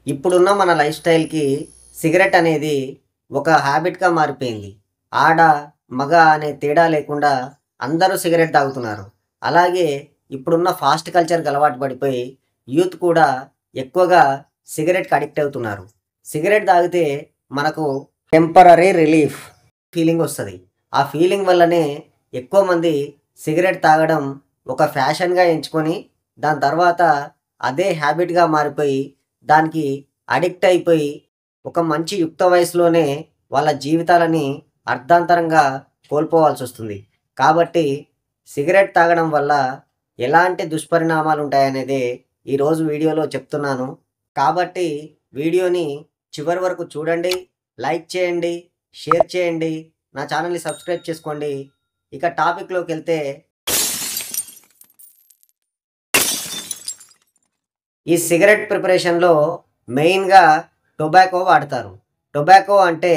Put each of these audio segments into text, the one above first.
ఇప్పుడున్న మన life స్టైల్‌కి cigarette అనేది ఒక హ్యాబిట్‌గా మారిపోయింది. ఆడ, మగ అనే తేడా లేకుండా అందరూ సిగరెట్ తాగుతున్నారు. అలాగే ఇప్పుడున్న ఫాస్ట్ కల్చర్‌కి అలవాటు పడిపోయి యూత్ కూడా ఎక్కువగా సిగరెట్‌కి అడిక్ట్ అవుతున్నారు. సిగరెట్ తాగితే మనకు టెంపరరీ రిలీఫ్ ఫీలింగ్ వస్తది. ఆ ఫీలింగ్ వల్లనే ఎక్కువ మంది సిగరెట్ తాగడం ఒక ఫ్యాషన్‌గా ఎంచుకొని దాని తర్వాత అదే హ్యాబిట్‌గా మారిపోయి దానికి అడిక్ట్ అయిపోయి ఒక మంచి యుక్త వయసులోనే వాళ్ళ జీవితాలని అర్ధాంతరంగా కోల్పోవాల్సొస్తుంది. కాబట్టి సిగరెట్ తాగడం వల్ల ఎలాంటి దుష్పరిణామాలుంటాయనేదే ఈరోజు వీడియోలో చెప్తున్నాను. కాబట్టి వీడియోని చివరి వరకు చూడండి, లైక్ చేయండి, షేర్ చేయండి, నా ఛానల్‌ని సబ్స్క్రైబ్ చేసుకోండి. ఇక టాపిక్‌లోకెళ్తే ఈ సిగరెట్ ప్రిపరేషన్‌లో మెయిన్‌గా టొబాకో వాడతారు. టొబాకో అంటే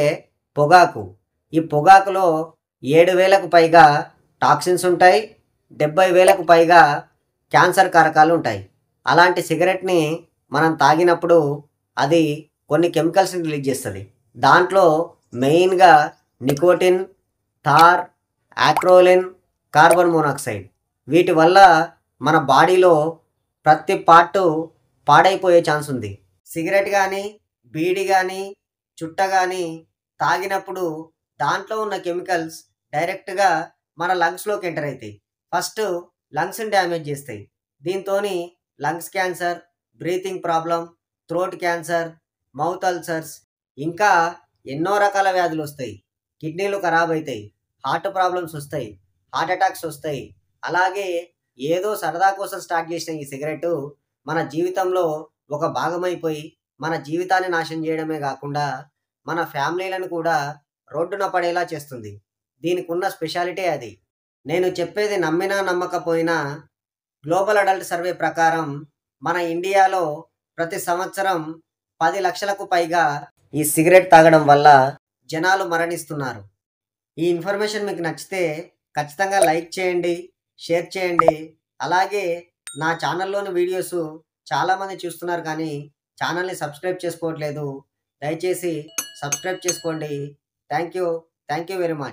పొగాకు. ఈ పొగాకులో 7,000కు పైగా టాక్సిన్స్ ఉంటాయి. 70,000కు పైగా క్యాన్సర్ కారకాలు ఉంటాయి. అలాంటి సిగరెట్‌ని మనం తాగినప్పుడు అది కొన్ని కెమికల్స్‌ని రిలీజ్ చేస్తది. దాంట్లో మెయిన్‌గా నికోటిన్, టార్, యాక్రోలిన్, కార్బన్ మోనాక్సైడ్ వీటి వల్ల మన బాడీలో ప్రతి పార్టు పాడైపోయే ఛాన్స్ ఉంది. సిగరెట్ గానీ, బీడీ గానీ, చుట్ట గానీ తాగినప్పుడు దాంట్లో ఉన్న కెమికల్స్ డైరెక్ట్‌గా మన లంగ్స్‌లోకి ఎంటర్ అయితాయి. ఫస్ట్ లంగ్స్‌ని డ్యామేజ్ చేస్తాయి. దీంతోని lungs cancer, breathing problem, throat cancer, mouth ulcers ఇంకా ఎన్నో రకాల వ్యాధులొస్తాయి. కిడ్నీలు ఖరాబ్ అయితాయి. హార్ట్ ప్రాబ్లమ్స్ వస్తాయి. హార్ట్ అటాక్స్ వస్తాయి. అలాగే ఏదో సరదా కోసం స్టార్ట్ చేసిన ఈ సిగరెటు మన జీవితంలో ఒక భాగమైపోయి మన జీవితాన్ని నాశనం చేయడమే గాకుండా మన ఫ్యామిలీలను కూడా రోడ్డున పడేలా చేస్తుంది. దీనికున్న స్పెషాలిటీ అది. నేను చెప్పేది నమ్మినా నమ్మకపోయినా గ్లోబల్ అడల్ట్ సర్వే ప్రకారం మన ఇండియాలో ప్రతి సంవత్సరం 10 లక్షలకు పైగా ఈ సిగరెట్ తాగడం వల్ల జనాలు మరణిస్తున్నారు. ఈ ఇన్ఫర్మేషన్ మీకు నచ్చితే ఖచ్చితంగా లైక్ చేయండి, షేర్ చేయండి. అలాగే నా ఛానల్‌లోని వీడియోసు చాలామంది చూస్తున్నారు కానీ ఛానల్‌ని సబ్స్క్రైబ్ చేసుకోవట్లేదు. దయచేసి సబ్స్క్రైబ్ చేసుకోండి. Thank you. Thank you very much.